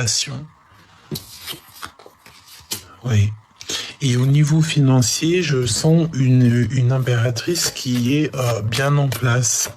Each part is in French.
passion. Oui. Et au niveau financier, je sens une impératrice qui est bien en place.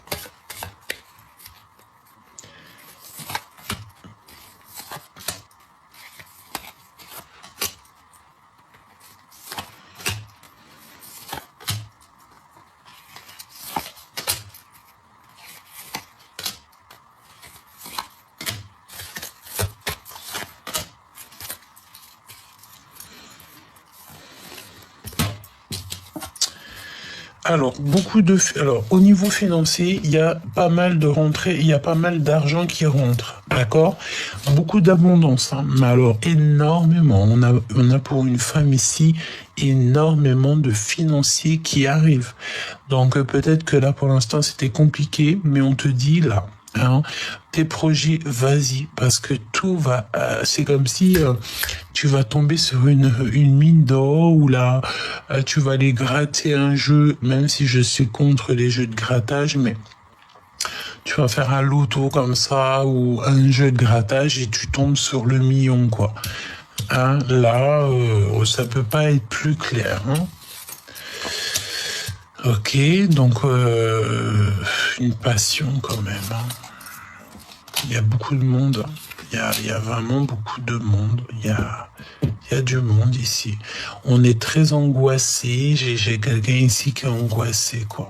Alors, au niveau financier, il y a pas mal de rentrées, il y a pas mal d'argent qui rentre, d'accord? Beaucoup d'abondance, hein, mais alors énormément. On a pour une femme ici énormément de financiers qui arrivent. Donc peut-être que là, pour l'instant, c'était compliqué, mais on te dit là. Hein, tes projets, vas-y, parce que tout va, c'est comme si tu vas tomber sur une mine d'or où là, tu vas aller gratter un jeu, même si je suis contre les jeux de grattage, mais tu vas faire un loto comme ça ou un jeu de grattage et tu tombes sur le million, quoi. Hein, là, ça peut pas être plus clair. Hein. Ok, donc une passion quand même. Hein. Il y a beaucoup de monde. Il y a vraiment beaucoup de monde. Il y a du monde ici. On est très angoissé. J'ai quelqu'un ici qui est angoissé, quoi.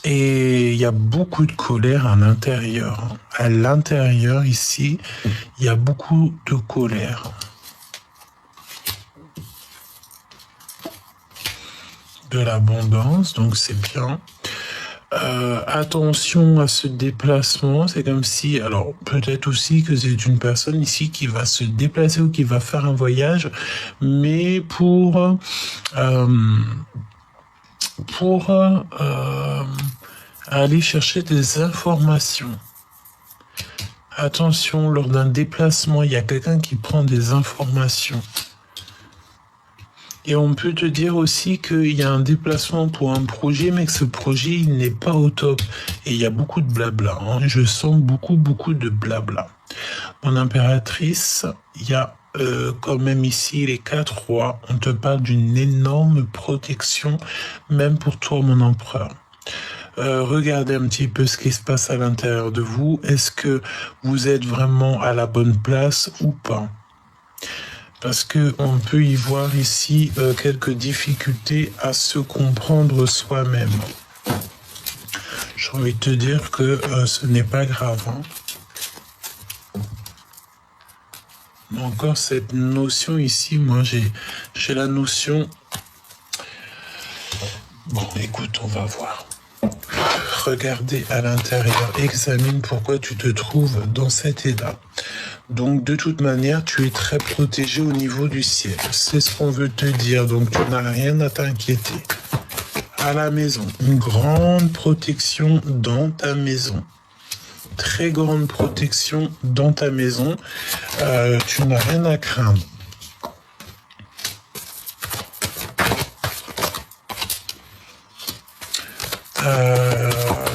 Et il y a beaucoup de colère à l'intérieur. À l'intérieur, ici, il y a beaucoup de colère. De l'abondance, donc c'est bien. Attention à ce déplacement, c'est comme si, alors peut-être aussi que c'est une personne ici qui va se déplacer ou qui va faire un voyage, mais pour aller chercher des informations. Attention, lors d'un déplacement, il y a quelqu'un qui prend des informations. Et on peut te dire aussi qu'il y a un déplacement pour un projet, mais que ce projet, il n'est pas au top. Et il y a beaucoup de blabla. Hein. Je sens beaucoup de blabla. Mon impératrice, il y a quand même ici les 4 rois. On te parle d'une énorme protection, même pour toi, mon empereur. Regardez un petit peu ce qui se passe à l'intérieur de vous. Est-ce que vous êtes vraiment à la bonne place ou pas ? Parce que on peut y voir ici quelques difficultés à se comprendre soi-même. J'ai envie de te dire que ce n'est pas grave. Hein. Encore cette notion ici, moi j'ai la notion... Bon, écoute, on va voir. Regardez à l'intérieur, examine pourquoi tu te trouves dans cet état. Donc, de toute manière, tu es très protégé au niveau du ciel. C'est ce qu'on veut te dire. Donc, tu n'as rien à t'inquiéter. À la maison, une grande protection dans ta maison. Très grande protection dans ta maison. Tu n'as rien à craindre.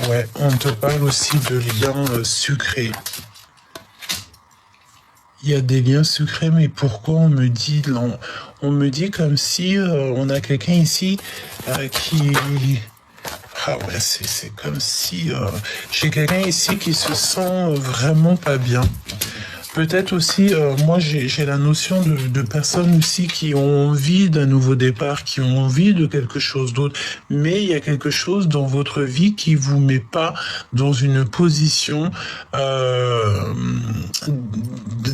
Ouais, on te parle aussi de liens sucrés. Il y a des liens secrets, mais pourquoi on me dit comme si on a quelqu'un ici qui... Ah ouais, c'est comme si j'ai quelqu'un ici qui se sent vraiment pas bien. Peut-être aussi, moi j'ai la notion de personnes aussi qui ont envie d'un nouveau départ, qui ont envie de quelque chose d'autre, mais il y a quelque chose dans votre vie qui vous met pas dans une position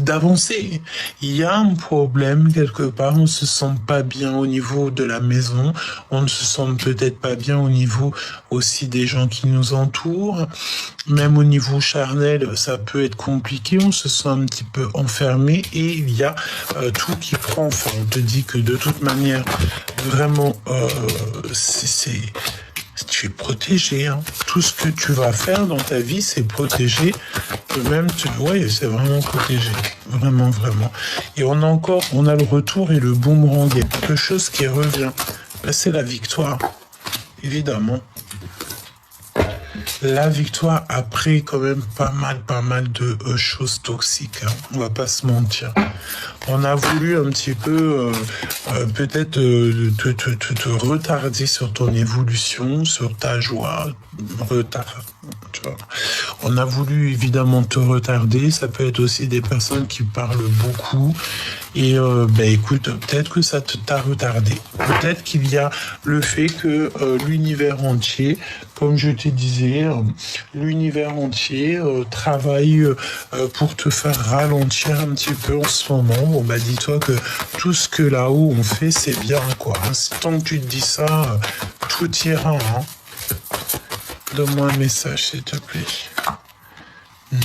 d'avancer. Il y a un problème quelque part, on se sent pas bien au niveau de la maison, on ne se sent peut-être pas bien au niveau aussi des gens qui nous entourent, même au niveau charnel, ça peut être compliqué, on se sent un petit peu enfermé et il y a tout qui prend. Enfin, on te dit que de toute manière, vraiment, tu es protégé. Hein. Tout ce que tu vas faire dans ta vie, c'est protégé. Même, ouais, c'est vraiment protégé. Vraiment. Et on a le retour et le boomerang. Il y a quelque chose qui revient. Là, c'est la victoire. Évidemment. la victoire après quand même pas mal de choses toxiques, hein. On va pas se mentir. On a voulu un petit peu peut-être te retarder sur ton évolution, sur ta joie, retard. Tu vois. On a voulu évidemment te retarder. Ça peut être aussi des personnes qui parlent beaucoup. Et écoute, peut-être que ça t'a retardé. Peut-être qu'il y a le fait que l'univers entier, comme je te disais, l'univers entier travaille pour te faire ralentir un petit peu en ce moment. Bon, bah dis-toi que tout ce que là-haut on fait, c'est bien, quoi. Hein. Tant que tu te dis ça, tout ira. Hein. Donne-moi un message, s'il te plaît.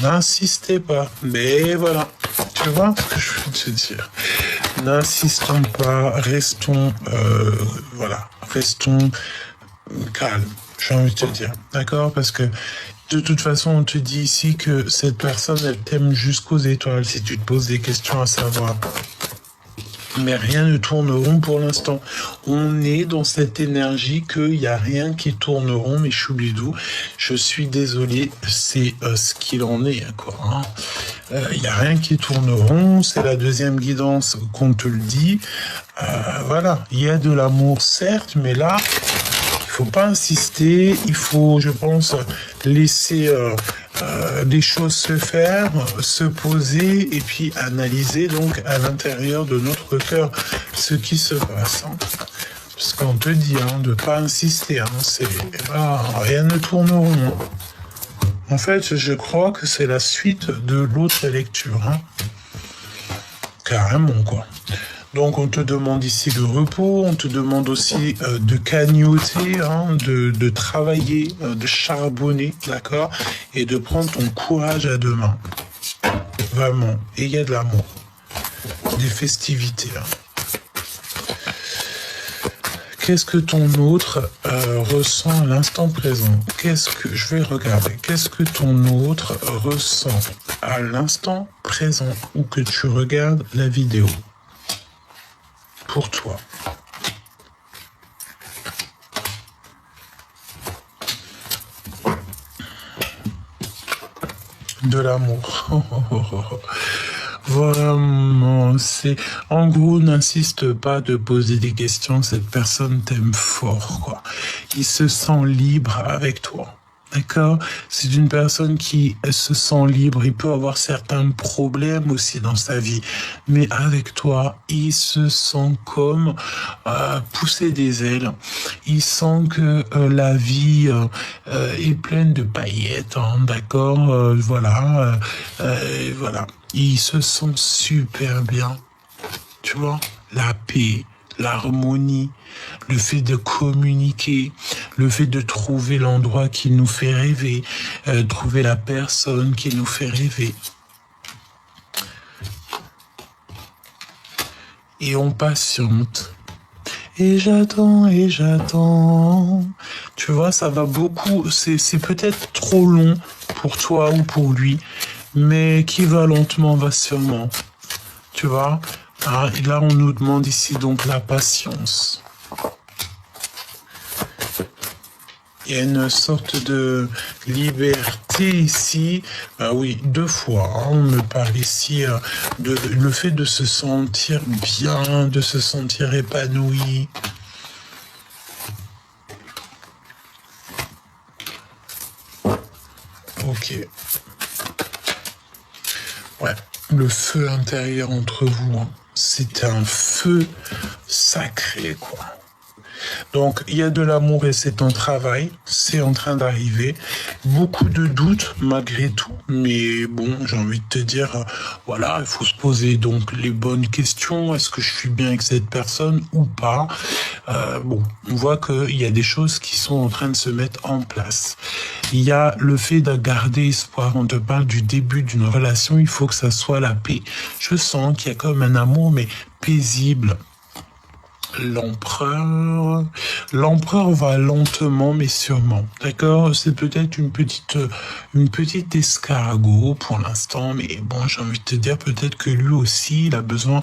N'insistez pas. Mais voilà. Tu vois ce que je veux te dire. N'insistons pas. Restons, restons calmes. J'ai envie de te dire. D'accord? Parce que de toute façon, on te dit ici que cette personne, elle t'aime jusqu'aux étoiles. Si tu te poses des questions à savoir. Mais rien ne tourne rond pour l'instant. On est dans cette énergie qu'il n'y a rien qui tourne rond, mais Choublidou, je suis désolé, c'est ce qu'il en est, quoi. Hein. Il n'y a rien qui tourne rond, c'est la deuxième guidance qu'on te le dit. Voilà, il y a de l'amour, certes, mais là, il faut pas insister, il faut, je pense, laisser les choses se faire, se poser et puis analyser donc à l'intérieur de notre cœur ce qui se passe. Hein. Parce qu'on te dit de pas insister, hein, rien ne tourne rond. En fait, je crois que c'est la suite de l'autre lecture. Hein. Carrément, quoi. Donc, on te demande ici le repos, on te demande aussi de cagnotter, hein, de travailler, de charbonner, d'accord, et de prendre ton courage à deux mains. Vraiment. Et il y a de l'amour. Des festivités. Hein. Qu'est-ce que ton autre ressent à l'instant présent? Je vais regarder. Qu'est-ce que ton autre ressent à l'instant présent ou que tu regardes la vidéo? Pour toi. De l'amour. Vraiment, c'est... En gros, n'insiste pas de poser des questions, cette personne t'aime fort, quoi. Il se sent libre avec toi. D'accord? C'est une personne qui se sent libre. Il peut avoir certains problèmes aussi dans sa vie. Mais avec toi, il se sent comme pousser des ailes. Il sent que la vie est pleine de paillettes. Hein, d'accord? Voilà. Il se sent super bien. Tu vois? La paix. L'harmonie, le fait de communiquer, le fait de trouver l'endroit qui nous fait rêver, trouver la personne qui nous fait rêver. Et on patiente. Et j'attends, et j'attends. Tu vois, ça va beaucoup. C'est peut-être trop long pour toi ou pour lui, mais qui va lentement va sûrement. Tu vois? Ah, et là, on nous demande ici donc la patience. Il y a une sorte de liberté ici. Ah oui, 2 fois. Hein, on me parle ici de le fait de se sentir bien, de se sentir épanoui. Ok. Ouais, le feu intérieur entre vous. Hein. C'est un feu sacré, quoi. Donc, il y a de l'amour et c'est un travail, c'est en train d'arriver. Beaucoup de doutes malgré tout, mais bon, j'ai envie de te dire, voilà, il faut se poser donc les bonnes questions. Est-ce que je suis bien avec cette personne ou pas? Bon, on voit qu'il y a des choses qui sont en train de se mettre en place. Il y a le fait de garder espoir. On te parle du début d'une relation, il faut que ça soit la paix. Je sens qu'il y a comme un amour, mais paisible. L'empereur va lentement mais sûrement, d'accord? C'est peut-être une petite escargot pour l'instant, mais bon, j'ai envie de te dire peut-être que lui aussi, il a besoin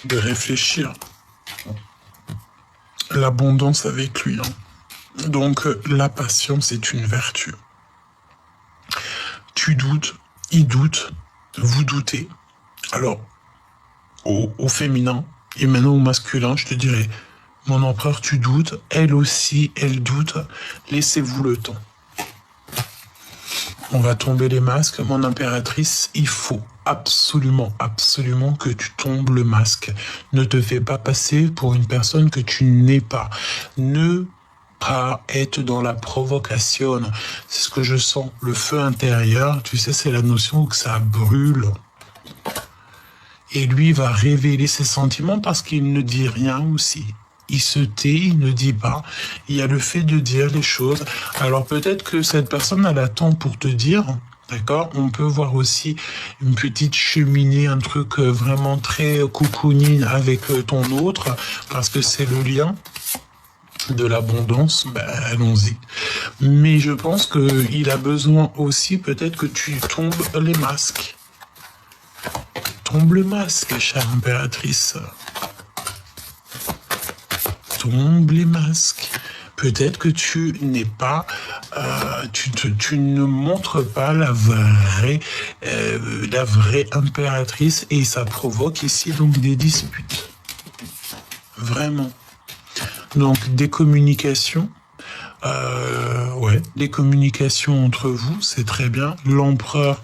de réfléchir. L'abondance avec lui, hein. Donc, la patience est une vertu. tu doutes, il doute, vous doutez. Alors, au féminin, et maintenant au masculin, je te dirais, mon empereur, tu doutes, elle aussi, elle doute, laissez-vous le temps. On va tomber les masques. Mon impératrice, il faut absolument, absolument que tu tombes le masque. Ne te fais pas passer pour une personne que tu n'es pas. Ne pas être dans la provocation. C'est ce que je sens. Le feu intérieur, tu sais, c'est la notion où ça brûle. Et lui va révéler ses sentiments parce qu'il ne dit rien aussi. Il se tait, il ne dit pas. Il y a le fait de dire les choses. Alors peut-être que cette personne, elle attend pour te dire, d'accord? On peut voir aussi une petite cheminée, un truc vraiment très cocooning avec ton autre, parce que c'est le lien de l'abondance. Ben, allons-y. Mais je pense qu'il a besoin aussi peut-être que tu tombes les masques. Tombe le masque, chère impératrice. Tombe les masques. Peut-être que tu n'es pas, tu ne montres pas la vraie impératrice et ça provoque ici donc des disputes. Vraiment. Donc des communications. Des communications entre vous, c'est très bien. L'empereur,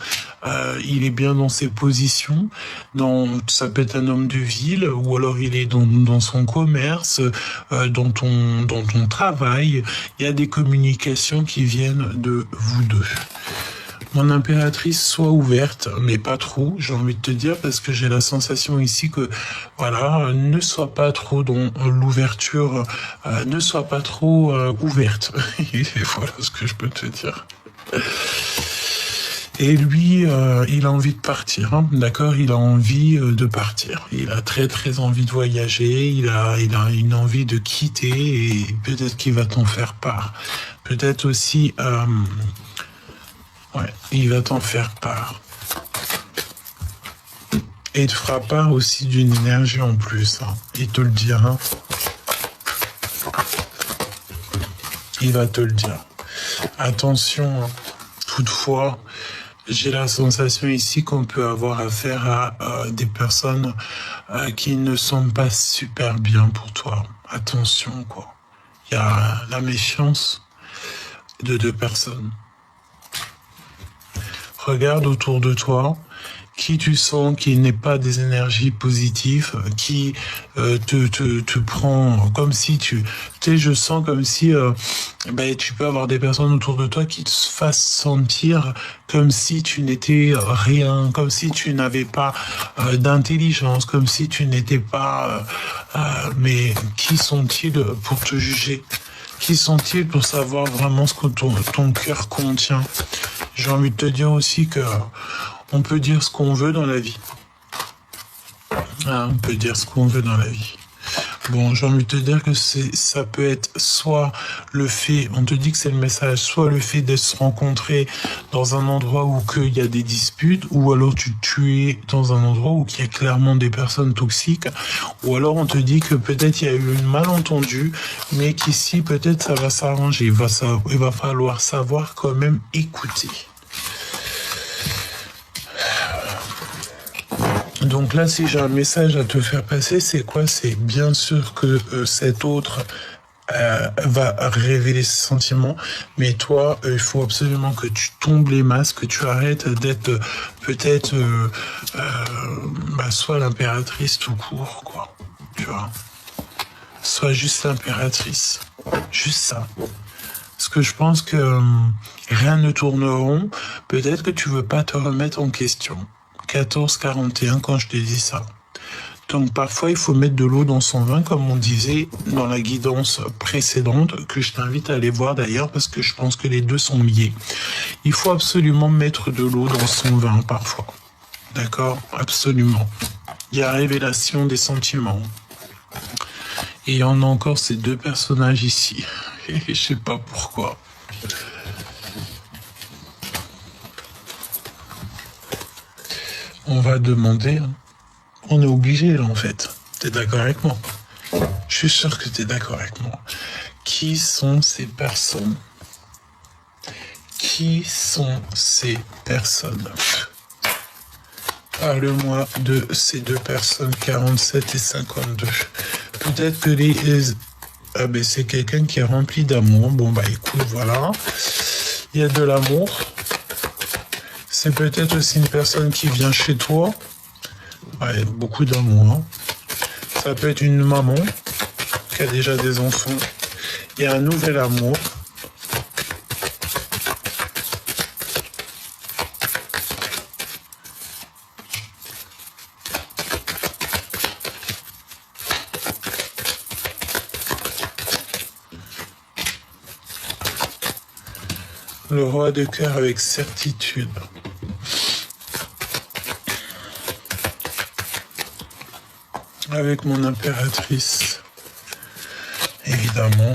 il est bien dans ses positions. Ça peut être un homme de ville, ou alors il est dans son commerce, dans ton travail. Il y a des communications qui viennent de vous deux. Mon impératrice, sois ouverte, mais pas trop, j'ai envie de te dire, parce que j'ai la sensation ici que, voilà, ne sois pas trop dans l'ouverture, ne sois pas trop ouverte. Et voilà ce que je peux te dire. Et lui, il a envie de partir, hein, d'accord? Il a envie de partir. Il a très très envie de voyager, il a une envie de quitter, et peut-être qu'il va t'en faire part. Peut-être aussi... il va t'en faire part. Et il te fera part aussi d'une énergie en plus. Hein. Il te le dira. Il va te le dire. Attention, hein. Toutefois, j'ai la sensation ici qu'on peut avoir affaire à des personnes qui ne sont pas super bien pour toi. Attention, quoi. Il y a la méfiance de deux personnes. Regarde autour de toi, qui tu sens qui n'est pas des énergies positives, qui te prend comme si tu sais, je sens comme si tu peux avoir des personnes autour de toi qui te fassent sentir comme si tu n'étais rien, comme si tu n'avais pas d'intelligence, comme si tu n'étais pas... mais qui sont-ils pour te juger? Qui sont-ils pour savoir vraiment ce que ton cœur contient? J'ai envie de te dire aussi que on peut dire ce qu'on veut dans la vie. On peut dire ce qu'on veut dans la vie. Bon, j'ai envie de te dire que ça peut être soit le fait, on te dit que c'est le message, soit le fait de se rencontrer dans un endroit où il y a des disputes, ou alors tu es dans un endroit où il y a clairement des personnes toxiques, ou alors on te dit que peut-être il y a eu une malentendu, mais qu'ici peut-être ça va s'arranger, il va falloir savoir quand même écouter. Donc là, si j'ai un message à te faire passer, c'est quoi? C'est bien sûr que cet autre va révéler ses sentiments, mais toi, il faut absolument que tu tombes les masques, que tu arrêtes d'être peut-être soit l'impératrice tout court, quoi. Tu vois? Soit juste l'impératrice. Juste ça. Parce que je pense que rien ne tourne rond. Peut-être que tu veux pas te remettre en question. 14-41 quand je t'ai dit ça. Donc parfois il faut mettre de l'eau dans son vin, comme on disait dans la guidance précédente, que je t'invite à aller voir d'ailleurs parce que je pense que les deux sont liés. Il faut absolument mettre de l'eau dans son vin parfois. D'accord? Absolument. Il y a révélation des sentiments. Et on a encore ces deux personnages ici. Et je sais pas pourquoi. On va demander, hein. On est obligé là en fait. T'es d'accord avec moi? Je suis sûr que t'es d'accord avec moi. Qui sont ces personnes? Qui Qui sont ces personnes? Parle-moi de ces deux personnes, 47 et 52. Peut-être que ah ben c'est quelqu'un qui est rempli d'amour. Bon bah écoute, voilà. Il y a de l'amour. C'est peut-être aussi une personne qui vient chez toi. Ouais, beaucoup d'amour. Hein. Ça peut être une maman qui a déjà des enfants. Il y a un nouvel amour. Le roi de cœur avec certitude. Avec mon impératrice, évidemment.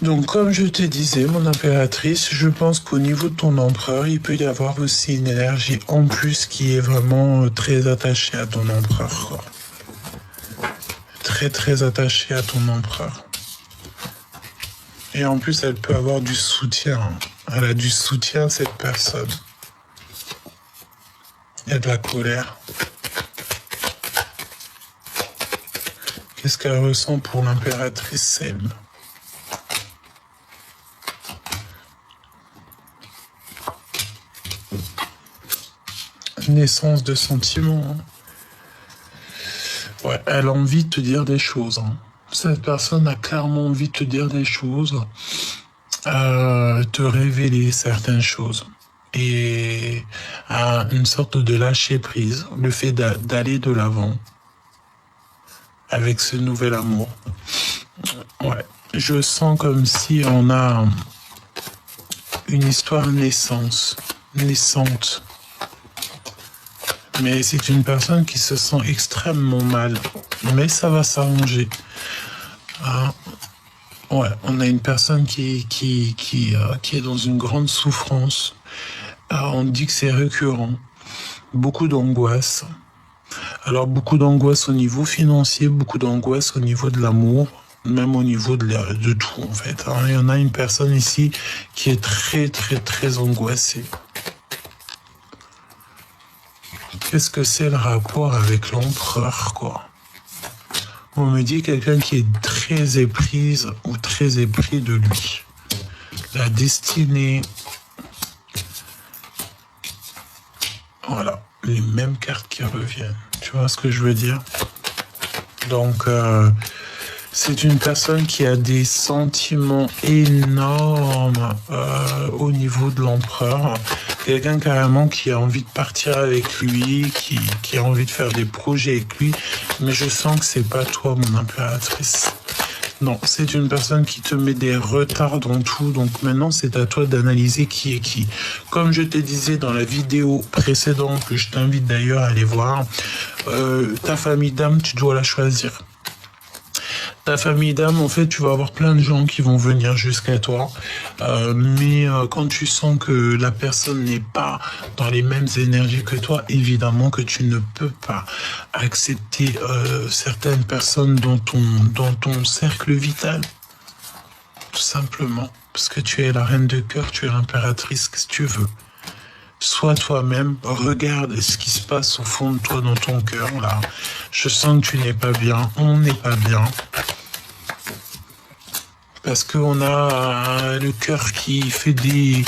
Donc, comme je te disais, mon impératrice, je pense qu'au niveau de ton empereur, il peut y avoir aussi une énergie en plus qui est vraiment très attachée à ton empereur. Quoi. Très, très attachée à ton empereur. Et en plus, elle peut avoir du soutien. Elle a du soutien, cette personne. Il y a de la colère. Qu'est-ce qu'elle ressent pour l'impératrice Selme? Naissance de sentiments. Ouais, elle a envie de te dire des choses. Hein. Cette personne a clairement envie de te dire des choses, te révéler certaines choses. Et à une sorte de lâcher prise, le fait d'aller de l'avant avec ce nouvel amour. Ouais, je sens comme si on a une histoire naissante. Mais c'est une personne qui se sent extrêmement mal. Mais ça va s'arranger. Ah, ouais, on a une personne qui est dans une grande souffrance. On dit que c'est récurrent. Beaucoup d'angoisse. Alors, beaucoup d'angoisse au niveau financier, beaucoup d'angoisse au niveau de l'amour, même au niveau de tout, en fait. Alors, il y en a une personne ici qui est très, très, très angoissée. Qu'est-ce que c'est le rapport avec l'empereur, quoi? On me dit quelqu'un qui est très éprise ou très épris de lui. La destinée. Voilà, les mêmes cartes qui reviennent. Tu vois ce que je veux dire? Donc, c'est une personne qui a des sentiments énormes au niveau de l'empereur. Quelqu'un carrément qui a envie de partir avec lui, qui a envie de faire des projets avec lui. Mais je sens que c'est pas toi, mon impératrice. Non, c'est une personne qui te met des retards dans tout. Donc maintenant, c'est à toi d'analyser qui est qui. Comme je te disais dans la vidéo précédente, que je t'invite d'ailleurs à aller voir, ta famille d'âme, tu dois la choisir. Ta famille d'âme, en fait, tu vas avoir plein de gens qui vont venir jusqu'à toi. Mais quand tu sens que la personne n'est pas dans les mêmes énergies que toi, évidemment que tu ne peux pas accepter certaines personnes dans ton cercle vital. Tout simplement. Parce que tu es la reine de cœur, tu es l'impératrice, qu'est-ce que tu veux. Sois toi-même, regarde ce qui se passe au fond de toi, dans ton cœur, là. Je sens que tu n'es pas bien, on n'est pas bien. Parce qu'on a le cœur qui fait des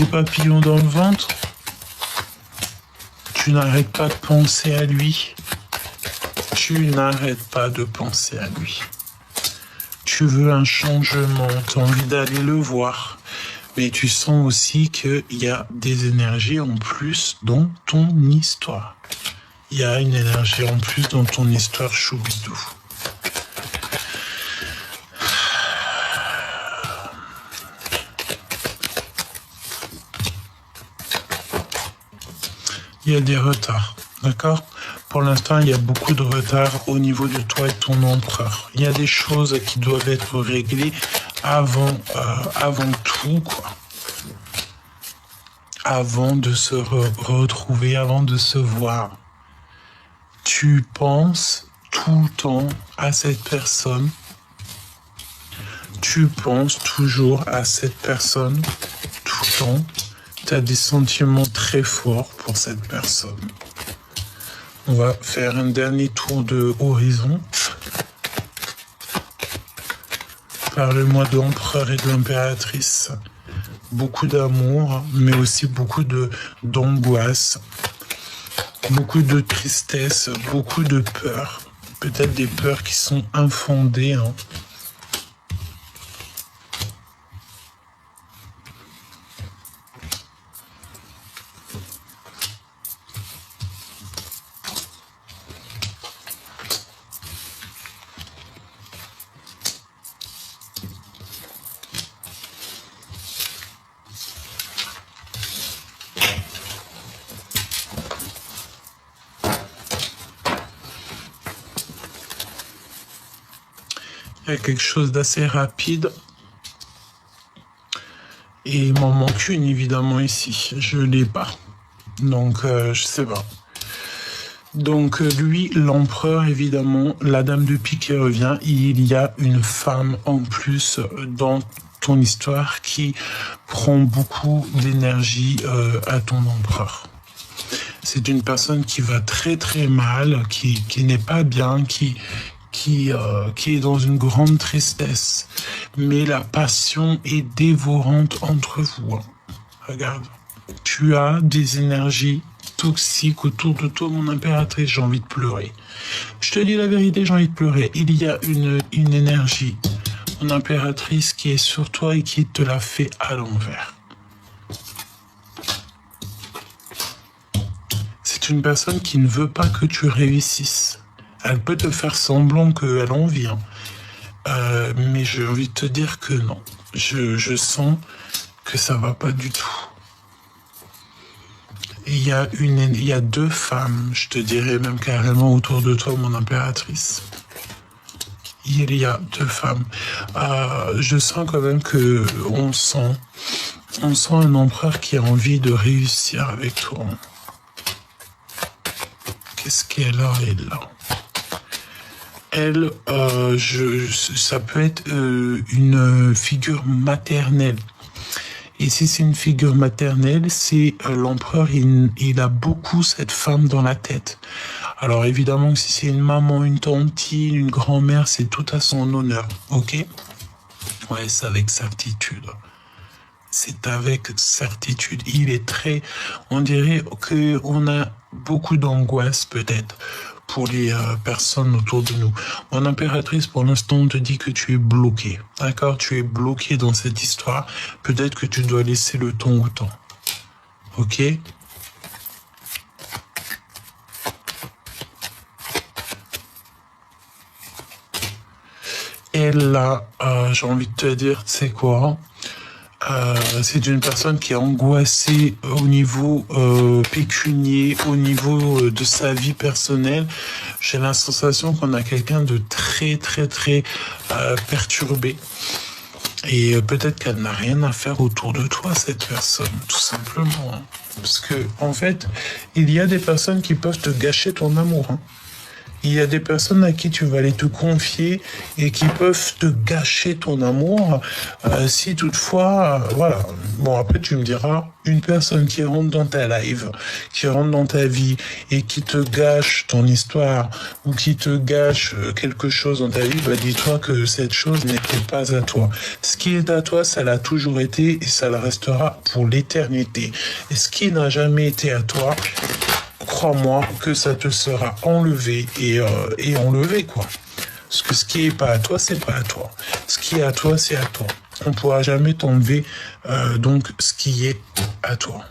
papillons dans le ventre. Tu n'arrêtes pas de penser à lui. Tu n'arrêtes pas de penser à lui. Tu veux un changement, tu as envie d'aller le voir. Mais tu sens aussi qu'il y a des énergies en plus dans ton histoire. Il y a une énergie en plus dans ton histoire, Choubidou. Il y a des retards, d'accord? Pour l'instant, il y a beaucoup de retards au niveau de toi et de ton empereur. Il y a des choses qui doivent être réglées avant tout, quoi. Avant de se retrouver, avant de se voir. Tu penses tout le temps à cette personne. Tu penses toujours à cette personne tout le temps. Tu as des sentiments très forts pour cette personne. On va faire un dernier tour de horizon. Parle-moi de l'empereur et de l'impératrice. Beaucoup d'amour, mais aussi beaucoup d'angoisse, beaucoup de tristesse, beaucoup de peur. Peut-être des peurs qui sont infondées. Hein. Il y a quelque chose d'assez rapide. Et il m'en manque une, évidemment, ici. Je ne l'ai pas. Donc, je sais pas. Donc, lui, l'empereur, évidemment, la dame de pique qui revient. Il y a une femme en plus dans ton histoire qui prend beaucoup d'énergie à ton empereur. C'est une personne qui va très très mal, qui n'est pas bien, qui est dans une grande tristesse. Mais la passion est dévorante entre vous. Regarde, tu as des énergies toxiques autour de toi, mon impératrice, j'ai envie de pleurer. Je te dis la vérité, j'ai envie de pleurer. Il y a une énergie, mon impératrice, qui est sur toi et qui te la fait à l'envers. C'est une personne qui ne veut pas que tu réussisses. Elle peut te faire semblant qu'elle en vient. Mais j'ai envie de te dire que non. Je sens que ça va pas du tout. Il y a deux femmes, je te dirais même carrément autour de toi, mon impératrice. Il y a deux femmes. Je sens quand même que on sent un empereur qui a envie de réussir avec toi. Qu'est-ce qu'elle a, elle, là? Elle, ça peut être une figure maternelle. Et si c'est une figure maternelle, c'est l'empereur, il a beaucoup cette femme dans la tête. Alors évidemment, si c'est une maman, une tantine, une grand-mère, c'est tout à son honneur, ok? Ouais, c'est avec certitude. C'est avec certitude. Il est très... On dirait qu'on a beaucoup d'angoisse, peut-être, pour les personnes autour de nous. Mon impératrice, pour l'instant, on te dit que tu es bloqué. D'accord? Tu es bloqué dans cette histoire. Peut-être que tu dois laisser le temps au temps. Ok? Et là, j'ai envie de te dire, tu sais quoi? C'est une personne qui est angoissée au niveau pécunier, au niveau de sa vie personnelle. J'ai la sensation qu'on a quelqu'un de très très très perturbé. Et peut-être qu'elle n'a rien à faire autour de toi, cette personne, tout simplement. Hein. Parce que, en fait, il y a des personnes qui peuvent te gâcher ton amour. Hein. Il y a des personnes à qui tu vas aller te confier et qui peuvent te gâcher ton amour si toutefois, voilà. Bon, après tu me diras, une personne qui rentre dans ta live, qui rentre dans ta vie et qui te gâche ton histoire ou qui te gâche quelque chose dans ta vie, bah dis-toi que cette chose n'était pas à toi. Ce qui est à toi, ça l'a toujours été et ça le restera pour l'éternité. Et ce qui n'a jamais été à toi, crois-moi que ça te sera enlevé et enlevé, quoi. Parce que ce qui est pas à toi, c'est pas à toi. Ce qui est à toi, c'est à toi. On ne pourra jamais t'enlever donc ce qui est à toi.